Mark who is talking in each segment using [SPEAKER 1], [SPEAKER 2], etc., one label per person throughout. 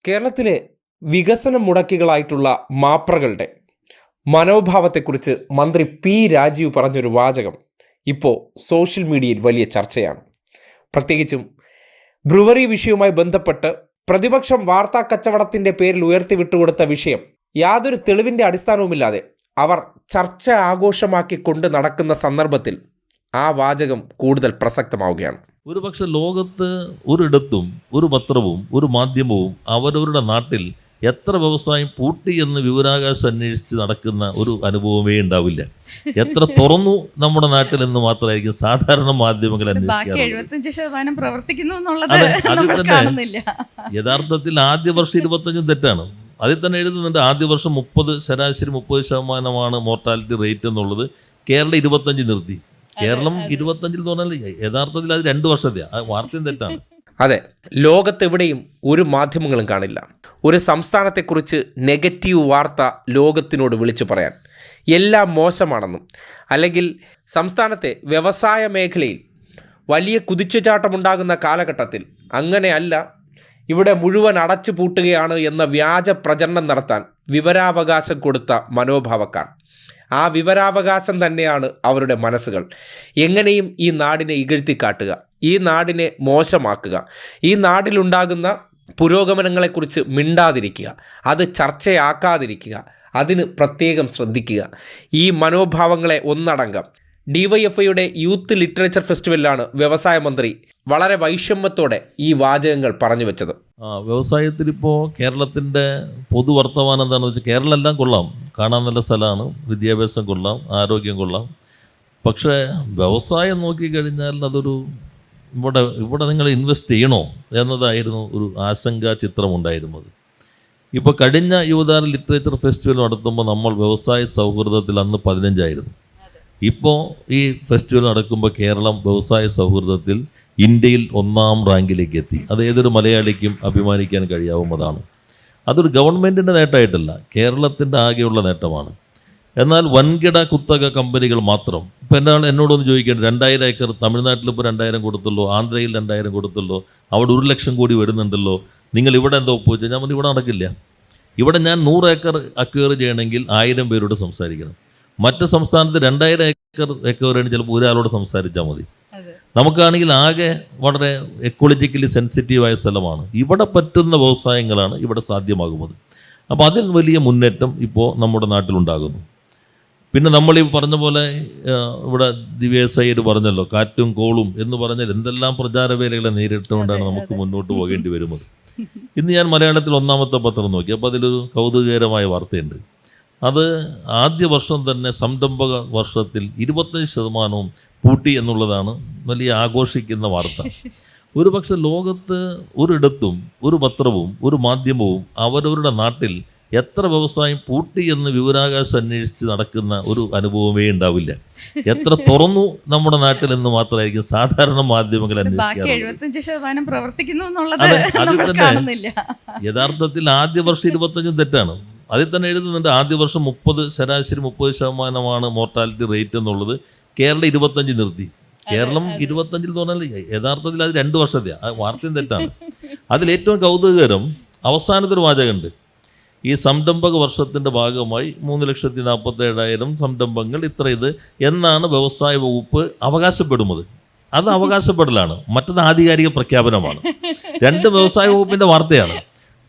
[SPEAKER 1] കേരളത്തിലെ വികസന മുടക്കികളായിട്ടുള്ള മാപ്രകളുടെ മനോഭാവത്തെക്കുറിച്ച് മന്ത്രി പി രാജീവ് പറഞ്ഞൊരു വാചകം ഇപ്പോൾ സോഷ്യൽ മീഡിയയിൽ വലിയ ചർച്ചയാണ്. പ്രത്യേകിച്ചും ബ്രുവറി വിഷയവുമായി ബന്ധപ്പെട്ട് പ്രതിപക്ഷം വാർത്താ കച്ചവടത്തിൻ്റെ പേരിൽ ഉയർത്തിവിട്ടുകൊടുത്ത വിഷയം യാതൊരു തെളിവിൻ്റെ അടിസ്ഥാനവുമില്ലാതെ അവർ ചർച്ച ആഘോഷമാക്കി കൊണ്ട് നടക്കുന്ന സന്ദർഭത്തിൽ ആ വാചകം കൂടുതൽ പ്രസക്തമാവുകയാണ്.
[SPEAKER 2] ഒരുപക്ഷെ ലോകത്ത് ഒരിടത്തും ഒരു പത്രവും ഒരു മാധ്യമവും അവരവരുടെ നാട്ടിൽ എത്ര വ്യവസായം പൂട്ടി എന്ന് വിവരാവകാശം അന്വേഷിച്ച് നടക്കുന്ന ഒരു അനുഭവമേ ഉണ്ടാവില്ല. എത്ര തുറന്നു നമ്മുടെ നാട്ടിൽ എന്ന് മാത്രമായിരിക്കും സാധാരണ മാധ്യമങ്ങൾ
[SPEAKER 3] അന്വേഷിക്കാറുള്ളത്. പ്രവർത്തിക്കുന്നു
[SPEAKER 2] യഥാർത്ഥത്തിൽ ആദ്യ വർഷം 25 തെറ്റാണ്. അതിൽ തന്നെ എഴുതുന്നുണ്ട് ആദ്യ വർഷം 30 ശരാശരി 30% മോർട്ടാലിറ്റി റേറ്റ് എന്നുള്ളത്. കേരളം 25 നിർത്തി. കേരളം 25 തോന്നാൽ യഥാർത്ഥത്തിൽ അത് 2 വർഷത്തെ വാർത്തയും തെറ്റാണ്.
[SPEAKER 1] അതെ, ലോകത്തെവിടെയും ഒരു മാധ്യമങ്ങളും കാണില്ല ഒരു സംസ്ഥാനത്തെക്കുറിച്ച് നെഗറ്റീവ് വാർത്ത ലോകത്തിനോട് വിളിച്ചു പറയാൻ. എല്ലാം മോശമാണെന്നും അല്ലെങ്കിൽ സംസ്ഥാനത്തെ വ്യവസായ മേഖലയിൽ വലിയ കുതിച്ചുചാട്ടമുണ്ടാകുന്ന കാലഘട്ടത്തിൽ അങ്ങനെയല്ല, ഇവിടെ മുഴുവൻ അടച്ചു പൂട്ടുകയാണ് എന്ന വ്യാജ പ്രചരണം നടത്താൻ വിവരാവകാശം കൊടുത്ത മനോഭാവക്കാർ. ആ വിവരാവകാശം തന്നെയാണ് അവരുടെ മനസ്സുകൾ. എങ്ങനെയും ഈ നാടിനെ ഇകഴ്ത്തിക്കാട്ടുക, ഈ നാടിനെ മോശമാക്കുക, ഈ നാടിലുണ്ടാകുന്ന പുരോഗമനങ്ങളെക്കുറിച്ച് മിണ്ടാതിരിക്കുക, അത് ചർച്ചയാക്കാതിരിക്കുക, അതിന് പ്രത്യേകം ശ്രദ്ധിക്കുക. ഈ മനോഭാവങ്ങളെ ഒന്നടങ്കം DYFIയുടെ യൂത്ത് ലിറ്ററേച്ചർ ഫെസ്റ്റിവലിലാണ് വ്യവസായ മന്ത്രി വളരെ വൈഷമ്യത്തോടെ ഈ വാചകങ്ങൾ പറഞ്ഞു വെച്ചത്.
[SPEAKER 2] വ്യവസായത്തിലിപ്പോൾ കേരളത്തിൻ്റെ പൊതുവർത്തമാനം എന്താണെന്ന് വെച്ചാൽ കേരളം എല്ലാം കൊള്ളാം, കാണാൻ നല്ല സ്ഥലമാണ്, വിദ്യാഭ്യാസം കൊള്ളാം, ആരോഗ്യം കൊള്ളാം. പക്ഷേ വ്യവസായം നോക്കിക്കഴിഞ്ഞാൽ അതൊരു ഇവിടെ നിങ്ങൾ ഇൻവെസ്റ്റ് ചെയ്യണോ എന്നതായിരുന്നു ഒരു ആശങ്കാ ചിത്രമുണ്ടായിരുന്നത്. ഇപ്പോൾ കഴിഞ്ഞ യുവതാര ലിറ്ററേച്ചർ ഫെസ്റ്റിവൽ നടത്തുമ്പോൾ നമ്മൾ വ്യവസായ സൗഹൃദത്തിൽ അന്ന് 15 ഇപ്പോൾ ഈ ഫെസ്റ്റിവൽ നടക്കുമ്പോൾ കേരളം വ്യവസായ സൗഹൃദത്തിൽ ഇന്ത്യയിൽ 1ാം റാങ്കിലേക്ക് എത്തി. അത് ഏതൊരു മലയാളിക്കും അഭിമാനിക്കാൻ കഴിയാവുന്നതാണ്. അതൊരു ഗവൺമെൻറ്റിൻ്റെ നേട്ടമായിട്ടല്ല, കേരളത്തിൻ്റെ ആകെയുള്ള നേട്ടമാണ്. എന്നാൽ വൻകിട കുത്തക കമ്പനികൾ മാത്രം ഇപ്പോൾ എന്നോടൊന്ന് ചോദിക്കേണ്ടത് 2000 ഏക്കർ തമിഴ്നാട്ടിലിപ്പോൾ 2000 കൊടുത്തുള്ളൂ, ആന്ധ്രയിൽ 2000 കൊടുത്തുള്ളൂ, അവിടെ 1 ലക്ഷം കോടി വരുന്നുണ്ടല്ലോ, നിങ്ങൾ ഇവിടെ എന്താ ഒപ്പുവെച്ചാൽ ഞാൻ ഇവിടെ നടക്കില്ല. ഇവിടെ ഞാൻ 100 ഏക്കർ അക്വയർ ചെയ്യണമെങ്കിൽ 1000 പേരോട് സംസാരിക്കണം. മറ്റ് സംസ്ഥാനത്ത് 2000 ഏക്കർ അക്വയർ ചെയ്യണമെങ്കിൽ ചിലപ്പോൾ ഒരാളോട് സംസാരിച്ചാൽ മതി. നമുക്കാണെങ്കിൽ ആകെ വളരെ എക്കോളജിക്കലി സെൻസിറ്റീവായ സ്ഥലമാണ്. ഇവിടെ പറ്റുന്ന വ്യവസായങ്ങളാണ് ഇവിടെ സാധ്യമാകുന്നത്. അപ്പോൾ അതിൽ വലിയ മുന്നേറ്റം ഇപ്പോൾ നമ്മുടെ നാട്ടിലുണ്ടാകുന്നു. പിന്നെ നമ്മൾ ഈ പറഞ്ഞ പോലെ ഇവിടെ ദിവ്യസയ്യർ പറഞ്ഞല്ലോ, കാറ്റും കോളും എന്ന് പറഞ്ഞാൽ എന്തെല്ലാം പ്രചാരവേലകളെ നേരിട്ടുകൊണ്ടാണ് നമുക്ക് മുന്നോട്ട് പോകേണ്ടി വരുന്നത്. ഇന്ന് ഞാൻ മലയാളത്തിൽ 1ാമത്തെ പത്രം നോക്കി. അപ്പോൾ അതിലൊരു കൗതുകകരമായ വാർത്തയുണ്ട്. അത് ആദ്യ വർഷം തന്നെ സംരംഭക വർഷത്തിൽ 25% പൂട്ടി എന്നുള്ളതാണ് വലിയ ആഘോഷിക്കുന്ന വാർത്ത. ഒരുപക്ഷെ ലോകത്ത് ഒരിടത്തും ഒരു പത്രവും ഒരു മാധ്യമവും അവരവരുടെ നാട്ടിൽ എത്ര വ്യവസായം പൂട്ടി എന്ന് വിവരാവകാശം അന്വേഷിച്ച് നടക്കുന്ന ഒരു അനുഭവമേ ഉണ്ടാവില്ല. എത്ര തുറന്നു നമ്മുടെ നാട്ടിൽ എന്ന് മാത്രമായിരിക്കും സാധാരണ മാധ്യമങ്ങൾ
[SPEAKER 3] അന്വേഷിക്കാറുള്ളത്. പ്രവർത്തിക്കുന്നു
[SPEAKER 2] യഥാർത്ഥത്തിൽ ആദ്യ വർഷം 25 തെറ്റാണ്. അതിൽ തന്നെ എഴുതുന്നുണ്ട് ആദ്യ വർഷം 30 ശരാശരി 30% മോർട്ടാലിറ്റി റേറ്റ് എന്നുള്ളത്. കേരളം 25 നിർത്തി. കേരളം 25 തോന്നാൽ യഥാർത്ഥത്തിൽ അത് 2 വർഷത്തെ വാർത്തയും തെറ്റാണ്. അതിലേറ്റവും കൗതുകകരം അവസാനത്തൊരു വാചകമുണ്ട്. ഈ സംരംഭക വർഷത്തിൻ്റെ ഭാഗമായി 3,47,000 സംരംഭങ്ങൾ ഇത്ര ഇത് എന്നാണ് വ്യവസായ വകുപ്പ് അവകാശപ്പെടുന്നത്. അത് അവകാശപ്പെടലാണ്, മറ്റത് ആധികാരിക പ്രഖ്യാപനമാണ്. 2 വ്യവസായ വകുപ്പിൻ്റെ വാർത്തയാണ്.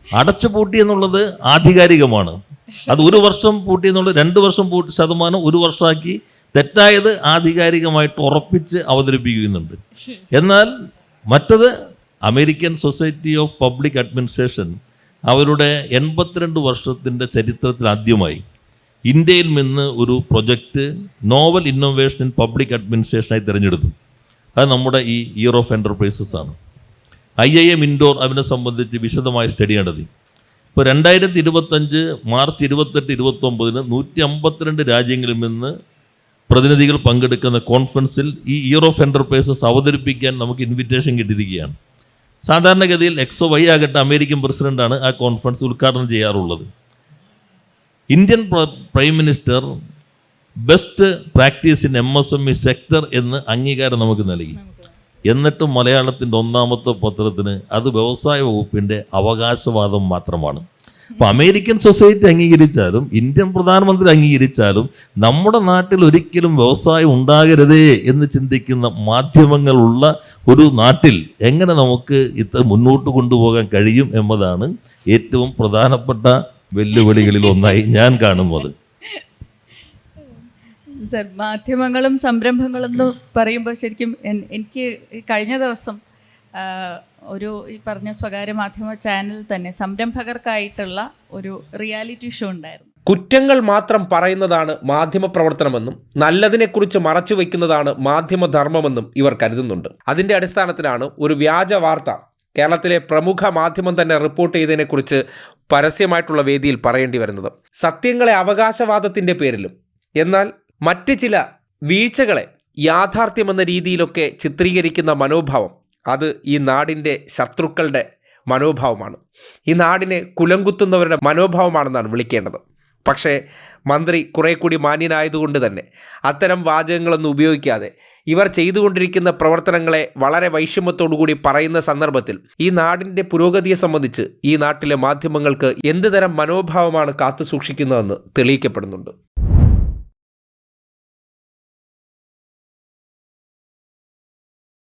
[SPEAKER 2] അടച്ചു പൂട്ടി എന്നുള്ളത് ആധികാരികമാണ്. അത് 1 വർഷം പൂട്ടി എന്നുള്ളത് 2 വർഷം ശതമാനം 1 വർഷമാക്കി തെറ്റായത് ആധികാരികമായിട്ട് ഉറപ്പിച്ച് അവതരിപ്പിക്കുന്നുണ്ട്. എന്നാൽ മറ്റത് American society of public administration അവരുടെ 82 വർഷത്തിൻ്റെ ചരിത്രത്തിൽ ആദ്യമായി ഇന്ത്യയിൽ നിന്ന് ഒരു project novel innovation in public അഡ്മിനിസ്ട്രേഷനായി തിരഞ്ഞെടുത്തു. അത് നമ്മുടെ ഈ ഇയർ ഓഫ് എൻ്റർപ്രൈസസ് ആണ്. IIM ഇൻഡോർ അതിനെ സംബന്ധിച്ച് വിശദമായ സ്റ്റഡി നടത്തി. ഇപ്പോൾ 2025 മാർച്ച് 28-29 152 രാജ്യങ്ങളിൽ നിന്ന് പ്രതിനിധികൾ പങ്കെടുക്കുന്ന കോൺഫറൻസിൽ ഈ ഇയർ ഓഫ് എൻ്റർപ്രൈസസ് അവതരിപ്പിക്കാൻ നമുക്ക് ഇൻവിറ്റേഷൻ കിട്ടിയിരിക്കുകയാണ്. സാധാരണഗതിയിൽ XOY ആകട്ടെ അമേരിക്കൻ പ്രസിഡൻ്റാണ് ആ കോൺഫറൻസ് ഉദ്ഘാടനം ചെയ്യാറുള്ളത്. Indian prime minister best practice in MSME sector എന്ന് അംഗീകാരം നമുക്ക് നൽകി. എന്നിട്ടും മലയാളത്തിൻ്റെ ഒന്നാമത്തെ പത്രത്തിന് അത് വ്യവസായ വകുപ്പിൻ്റെ അവകാശവാദം മാത്രമാണ്. അപ്പോൾ അമേരിക്കൻ സൊസൈറ്റി അംഗീകരിച്ചാലും ഇന്ത്യൻ പ്രധാനമന്ത്രി അംഗീകരിച്ചാലും നമ്മുടെ നാട്ടിൽ ഒരിക്കലും വ്യവസായം ഉണ്ടാകരുതേ എന്ന് ചിന്തിക്കുന്ന മാധ്യമങ്ങളുള്ള ഒരു നാട്ടിൽ എങ്ങനെ നമുക്ക് ഇത് മുന്നോട്ട് കൊണ്ടുപോകാൻ കഴിയും എന്നതാണ് ഏറ്റവും പ്രധാനപ്പെട്ട വെല്ലുവിളികളിൽ ഒന്നായി ഞാൻ കാണുന്നത്.
[SPEAKER 3] സർ, മാധ്യമങ്ങളും സംരംഭങ്ങളും എന്ന് പറയുമ്പോൾ ശരിക്കും എനിക്ക് കഴിഞ്ഞ ദിവസം ഈ പറഞ്ഞ സ്വകാര്യ മാധ്യമ ചാനൽ തന്നെ സംരംഭകർക്കായിട്ടുള്ള ഒരു റിയാലിറ്റി ഷോ ഉണ്ടായിരുന്നു.
[SPEAKER 1] കുറ്റങ്ങൾ മാത്രം പറയുന്നതാണ് മാധ്യമപ്രവർത്തനമെന്നും നല്ലതിനെക്കുറിച്ച് മറച്ചു വയ്ക്കുന്നതാണ് മാധ്യമധർമ്മമെന്നും ഇവർ കരുതുന്നുണ്ട്. അതിൻ്റെ അടിസ്ഥാനത്തിലാണ് ഒരു വ്യാജ വാർത്ത കേരളത്തിലെ പ്രമുഖ മാധ്യമം തന്നെ റിപ്പോർട്ട് ചെയ്തതിനെക്കുറിച്ച് പരസ്യമായിട്ടുള്ള വേദിയിൽ പറയേണ്ടി വരുന്നത്. സത്യങ്ങളെ അവകാശവാദത്തിൻ്റെ പേരിലും എന്നാൽ മറ്റ് ചില വീഴ്ചകളെ യാഥാർത്ഥ്യമെന്ന രീതിയിലൊക്കെ ചിത്രീകരിക്കുന്ന മനോഭാവം അത് ഈ നാടിൻ്റെ ശത്രുക്കളുടെ മനോഭാവമാണ്. ഈ നാടിനെ കുലംകുത്തുന്നവരുടെ മനോഭാവമാണെന്നാണ് വിളിക്കേണ്ടത്. പക്ഷേ മന്ത്രി കുറെ കൂടി മാന്യനായതുകൊണ്ട് തന്നെ അത്തരം വാചകങ്ങളൊന്നും ഉപയോഗിക്കാതെ ഇവർ ചെയ്തുകൊണ്ടിരിക്കുന്ന പ്രവർത്തനങ്ങളെ വളരെ വൈഷമ്യത്തോടു കൂടി പറയുന്ന സന്ദർഭത്തിൽ ഈ നാടിൻ്റെ പുരോഗതിയെ സംബന്ധിച്ച് ഈ നാട്ടിലെ മാധ്യമങ്ങൾക്ക് എന്ത് തരം മനോഭാവമാണ് കാത്തു സൂക്ഷിക്കുന്നതെന്ന് തെളിയിക്കപ്പെടുന്നുണ്ട്.